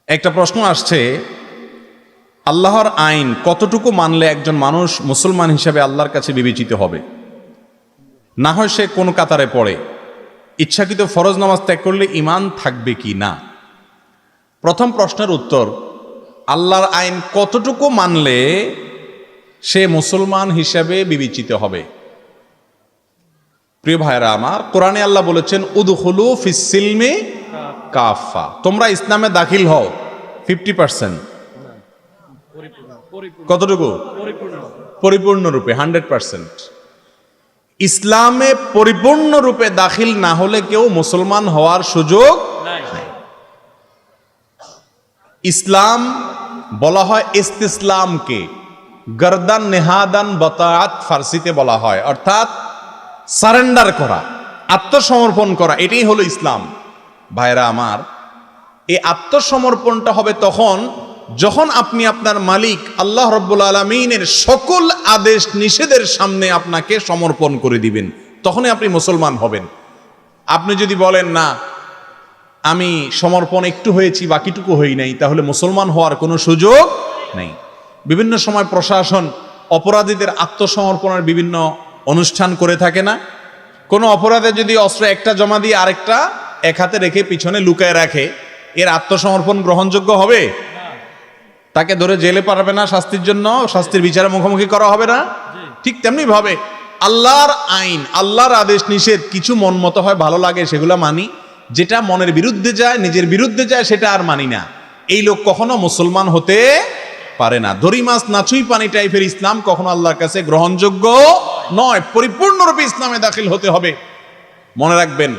একটা প্রশ্ন আসছে, আল্লাহর আইন কতটুকু মানলে একজন মানুষ মুসলমান হিসাবে আল্লাহর কাছে বিবেচিত হবে? না হয় সে কোন কাতারে পড়ে, ইচ্ছাকৃত ফরজ নামাজ ত্যাগ করলে ঈমান থাকবে কি না? প্রথম প্রশ্নের উত্তর, আল্লাহর আইন কতটুকু মানলে সে মুসলমান হিসাবে বিবেচিত হবে? প্রিয় ভাইরা আমার, কোরআনে আল্লাহ বলেছেন উদখুলু ফিস সিলমি কাফা, তোমরা ইসলামে দাখিল হও 50%। কতটুকু? পরিপূর্ণরূপে 100%। ইসলামে পরিপূর্ণরূপে দাখিল না হলে কেউ মুসলমান হওয়ার সুযোগ নাই। ইসলাম বলা হয় ইস্তিসলামকে, গর্দান নেহাদান বতাআত ফার্সিতে বলা হয়, অর্থাৎ সারেন্ডার করা, আত্মসমর্পণ করা, এটাই হলো ইসলাম। ভাইরা আমার, এই আত্মসমর্পণটা হবে তখন যখন আপনি আপনার মালিক আল্লাহ রাব্বুল আলামিনের সকল আদেশ নিষেধের সামনে আপনাকে সমর্পণ করে দিবেন, তখনই আপনি মুসলমান হবেন। আপনি যদি বলেন না আমি সমর্পণ একটু হয়েছি বাকিটুকু হই নাই, তাহলে মুসলমান হওয়ার কোনো সুযোগ নেই। বিভিন্ন সময় প্রশাসন অপরাধীদের আত্মসমর্পণের বিভিন্ন অনুষ্ঠান করে থাকে না? কোনো অপরাধে যদি অস্ত্র একটা জমা দিয়ে আরেকটা এক হাতে রেখে পিছনে লুকায় রাখে, এর আত্মসমর্পণ গ্রহণযোগ্য হবে? তাকে ধরে জেলে পাঠাবে না, শাস্তির জন্য শাস্তির বিচারে মুখোমুখি করা হবে না? ঠিক তেমনি ভাবে আল্লাহর আইন, আল্লাহর আদেশ নিষেধ কিছু মন মতো হয়, ভালো লাগে, সেগুলো মানি। যেটা মনের বিরুদ্ধে যায়, নিজের বিরুদ্ধে যায়, সেটা আর মানি না। এই লোক কখনো মুসলমান হতে পারে না। দড়ি মাছ নাচুই পানি টাইপের ইসলাম কখনো আল্লাহর কাছে গ্রহণযোগ্য নয়। পরিপূর্ণরূপে ইসলামে দাখিল হতে হবে। মনে রাখবেন,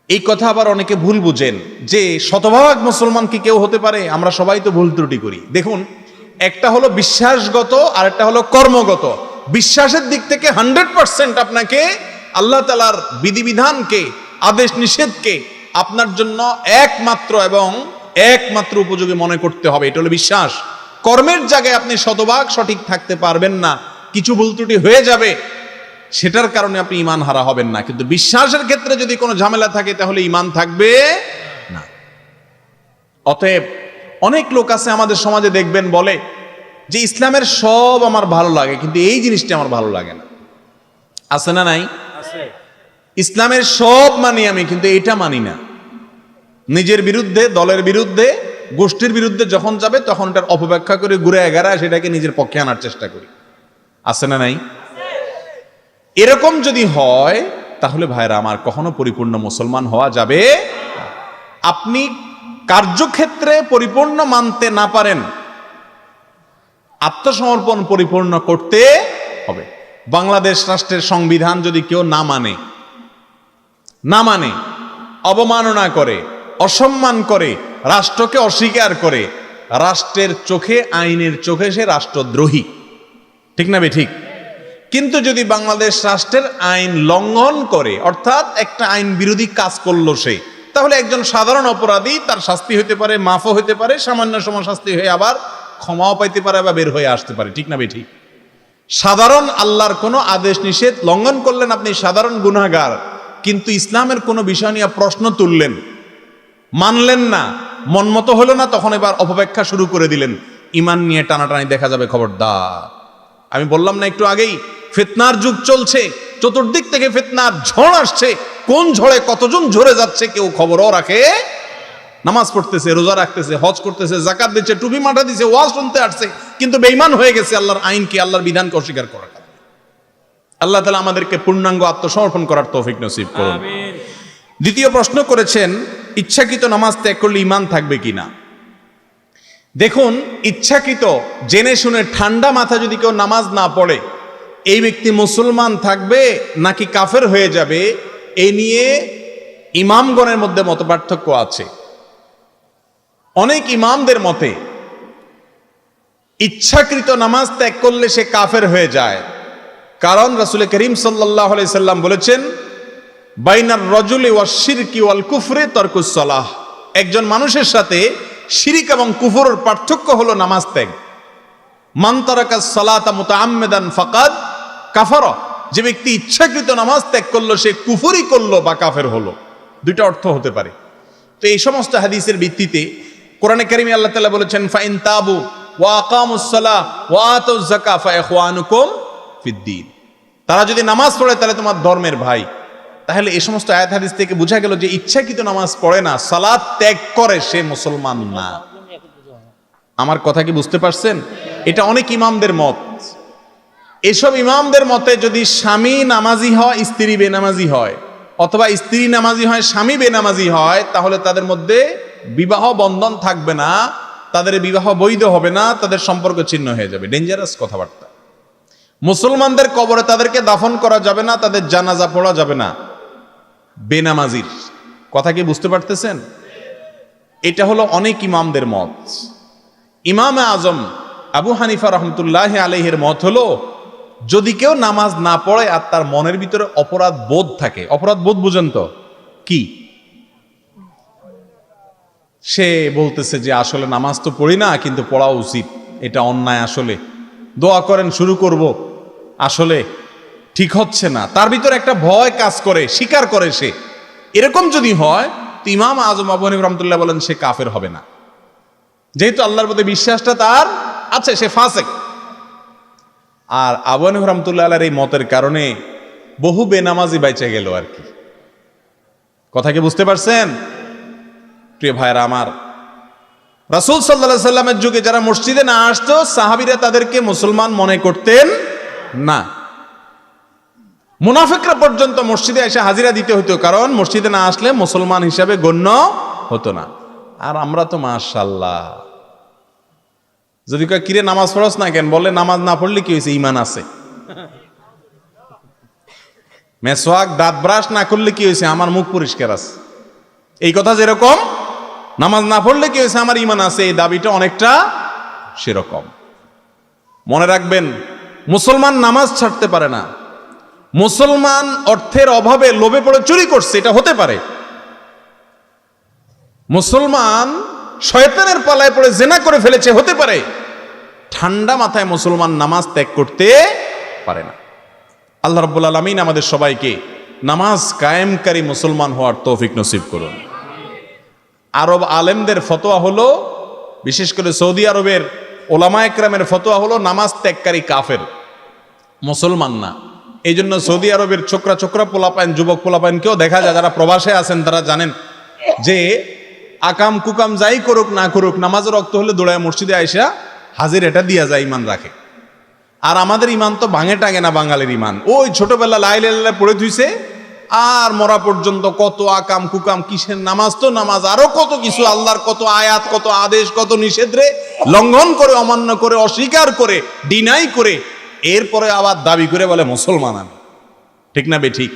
এই কথা আবার অনেকে ভুল বুঝেন যে শতভাগ মুসলমান কি কেউ হতে পারে? আমরা সবাই তো ভুল ত্রুটি করি। দেখুন, একটা হলো বিশ্বাসগত আর একটা হলো কর্মগত। বিশ্বাসের দিক থেকে 100% আপনাকে আল্লাহ তাআলার বিধিবিধানকে, আদেশ নিষেধকে আপনার জন্য একমাত্র এবং একমাত্র উপযোগী মনে করতে হবে, এটা হলো বিশ্বাস। কর্মের জায়গায় আপনি শতভাগ সঠিক থাকতে পারবেন না, কিছু ভুল ত্রুটি হয়ে যাবে, সেটার কারণে আপনি ঈমান হারা হবেন না। কিন্তু বিশ্বাসের ক্ষেত্রে যদি কোনো ঝামেলা থাকে তাহলে ঈমান থাকবে না। অতএব অনেক লোক আছে আমাদের সমাজে, দেখবেন বলে যে ইসলামের সব আমার ভালো লাগে কিন্তু এই জিনিসটা আমার ভালো লাগে না। আছে না নাই? ইসলামের সব মানি আমি কিন্তু এটা মানি না। নিজের বিরুদ্ধে, দলের বিরুদ্ধে, গোষ্ঠীর বিরুদ্ধে যখন যাবে তখন এটার অপব্যাখ্যা করে ঘুরে এগারা সেটাকে নিজের পক্ষে আনার চেষ্টা করি। আছে না নাই? এরকম যদি হয় তাহলে ভাইরা আমার, কখনো পরিপূর্ণ মুসলমান হওয়া যাবে। আপনি কার্যক্ষেত্রে পরিপূর্ণ মানতে না পারেন, আত্মসমর্পণ পরিপূর্ণ করতে হবে। বাংলাদেশ রাষ্ট্রের সংবিধান যদি কেউ না মানে, অবমাননা করে, অসম্মান করে, রাষ্ট্রকে অস্বীকার করে, রাষ্ট্রের চোখে, আইনের চোখে সে রাষ্ট্রদ্রোহী। ঠিক না বে ঠিক? কিন্তু যদি বাংলাদেশ রাষ্ট্রের আইন লঙ্ঘন করে, অর্থাৎ একটা আইন বিরোধী কাজ করলো সে, তাহলে একজন সাধারণ অপরাধী, তার শাস্তি হতে পারে, মাফও হতে পারে, সামান্য সময় শাস্তি হয়ে আবার ক্ষমাও পাইতে পারে বা বের হয়ে আসতে পারে। ঠিক না বে ঠিক? সাধারণ আল্লাহর কোনো আদেশ নিষেধ লঙ্ঘন করলেন, আপনি সাধারণ গুনাহগার, কিন্তু ইসলামের কোনো বিষয় নিয়ে প্রশ্ন তুললেন, মানলেন না, মন মতো হলো না, তখন এবার অপব্যাখ্যা শুরু করে দিলেন, ঈমান নিয়ে টানাটানি দেখা যাবে, খবরদার। আমি বললাম না একটু আগেই, ফিতনার যুগ চলছে, চতুর্দিক থেকে ফিতনার ঝড় আসছে। কোন ঝড়ে কতজন ঝরে যাচ্ছে কেউ খবরও রাখে। নামাজ পড়তেছে, রোজা রাখতেছে, হজ করতেছে, যাকাত দিচ্ছে, টুপি মাথা দিচ্ছে, ওয়াজ শুনতে আসছে, কিন্তু বেঈমান হয়ে গেছে আল্লাহর আইনকে, আল্লাহর বিধানকে অস্বীকার করার কারণে। আল্লাহ তাআলা আমাদেরকে পূর্ণাঙ্গ আত্মসমর্পণ করার তৌফিক নসিব করুন। দ্বিতীয় প্রশ্ন করেছেন, ইচ্ছাকৃত নামাজ ত্যাগ করলে ঈমান থাকবে কিনা? দেখুন, ইচ্ছাকৃত জেনে শুনে ঠান্ডা মাথা যদি কেউ নামাজ না পড়ে, এই ব্যক্তি মুসলমান থাকবে নাকি কাফের হয়ে যাবে, এই নিয়ে ইমামগণের মধ্যে মতপার্থক্য আছে। অনেক ইমামদের মতে ইচ্ছাকৃত নামাজ ত্যাগ করলে সে কাফের হয়ে যায়, কারণ রাসূল করিম সাল্লাল্লাহু আলাইহি সাল্লাম বলেছেন, বাইনার রাজুলি ওয়াশ শিরকি ওয়াল কুফরি তারকুস সালাহ। একজন মানুষের সাথে শিরিক এবং কুফরের পার্থক্য হলো নামাজ ত্যাগ। মান তারাকাস সালাতা মুতাআম্মিদান ফাকাদ কাফারা, যে ব্যক্তি ইচ্ছাকৃত নামাজ ত্যাগ করলো সে কুফরি করলো বা কাফের হলো। দুইটা অর্থ হতে পারে। তো এই সমস্ত হাদিসের ভিত্তিতে কোরআনে কারিমে আল্লাহ তাআলা বলেছেন ফাইন তাবু ওয়া আকামুস সালাহ ওয়া আতুজ যাকাত ফা ইখওয়ানুকুম ফিদ্দীন। তারা যদি নামাজ পড়ে তাহলে তোমার ধর্মের ভাই। তাহলে এই সমস্ত আয়াত হাদিস থেকে বোঝা গেল যে ইচ্ছাকৃত নামাজ পড়ে না, সালাত ত্যাগ করে, সে মুসলমান না। আমার কথা কি বুঝতে পারছেন? এটা অনেক ইমামদের মত। এসব ইমামদের মতে যদি স্বামী নামাজি হয়, স্ত্রী বেনামাজি হয়, অথবা স্ত্রী নামাজি হয়, স্বামী বেনামাজি হয়, তাহলে তাদের মধ্যে বিবাহ বন্ধন থাকবে না, তাদের বিবাহ বৈধ হবে না, তাদের সম্পর্ক ছিন্ন হয়ে যাবে। ডেঞ্জারাস কথাবার্তা। মুসলমানদের কবরে তাদেরকে দাফন করা যাবে না, তাদের জানাজা পড়া যাবে না বেনামাজির। কথা কি বুঝতে পারতেছেন? এটা হলো অনেক ইমামদের মত। ইমাম আজম আবু হানিফা রহমতুল্লাহ আলাইহির মত হলো যদি কেউ নামাজ না পড়ে আর তার মনের ভিতরে অপরাধ বোধ থাকে, অপরাধ বোধ বুঝেন তো কি? সে বলতেছে যে আসলে নামাজ তো পড়ি না, কিন্তু পড়া উচিত, এটা অন্যায়, আসলে দোয়া করেন শুরু করব, আসলে ঠিক হচ্ছে না, তার ভিতরে একটা ভয় কাজ করে, স্বীকার করে সে, এরকম যদি হয় তো ইমাম আজম আবু হানিফা রহমতুল্লাহ বলেন সে কাফের হবে না, যেহেতু আল্লাহর প্রতি বিশ্বাসটা তার আছে, সে ফাসেক। আর আবু হানিফা রহমতুল্লাহ আলাইহির এই মতের কারণে বহু বেনামাজি বাইচে গেল আর কি। কথা কি বুঝতে পারছেন? প্রিয় ভাইরা আমার, রাসূল সাল্লাল্লাহু আলাইহি সাল্লামের যুগে যারা মসজিদে না আসতো, সাহাবীরা তাদেরকে মুসলমান মনে করতেন না। মুনাফিকরা পর্যন্ত মসজিদে এসে হাজিরা দিতে হতো, কারণ মসজিদে না আসলে মুসলমান হিসাবে গণ্য হতো না। আর আমরা তো মাশাআল্লাহ, যদি কয় কিরে নামাজ পড়ছ না কেন, বলে নামাজ না পড়লে কি হয়েছে, ঈমান আছে। মেসওয়াক দাঁত ব্রাশ না করলে কি হয়েছে, আমার মুখ পরিষ্কার আছে। এই কথা যেরকম নামাজ না পড়লে কি হয়েছে, আমার ঈমান আছে, এই দাবিটা অনেকটা সেরকম। মনে রাখবেন, মুসলমান নামাজ ছাড়তে পারে না। মুসলমান অর্থের অভাবে লোভে পড়ে চুরি করছে, এটা হতে পারে। মুসলমান শয়তানের পালায় পড়ে জিনা করে ফেলেছে, হতে পারে। ঠান্ডা মাথায় মুসলমান নামাজ ত্যাগ করতে পারে না। আল্লাহ রাব্বুল আলামিন আমাদের সবাইকে নামাজ কায়েমকারী মুসলমান হওয়ার তৌফিক নসিব করুন। আরব আলেমদের ফতোয়া হলো, বিশেষ করে সৌদি আরবের ওলামা একরামের ফতোয়া হলো নামাজ ত্যাগকারী কাফের, মুসলমান না। এই জন্য সৌদি আরবের ছোকরা ছোকরা পোলাপাইন, যুবক পোলাপাইনকেও দেখা যায়, যারা প্রবাসে আছেন তারা জানেন যে আকাম কুকাম যাই করুক না করুক, নামাজের রক্ত হলে দৌড়ায় মসজিদে আইসা হাজির এটা দিয়া যায়, ইমান রাখে। আর আমাদের ইমান তো ভাঙে টাঙে না, বাঙালির ইমান ওই ছোটবেলা লাই লাই পড়ে ধুইছে, আর মরা পর্যন্ত কত আকাম কুকাম, কিসের নামাজ তো নামাজ, আরো কত কিছু, আল্লাহর কত আয়াত, কত আদেশ, কত নিষেধরে লঙ্ঘন করে, অমান্য করে, অস্বীকার করে, ডিনাই করে, এরপরে আবার দাবি করে বলে মুসলমান আমি। ঠিক না বে ঠিক?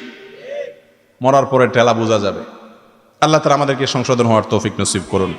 মরার পরে টেলা বোঝা যাবে। আল্লাহ তাআলা আমাদেরকে সংশোধন হওয়ার তৌফিক নসিব করুন।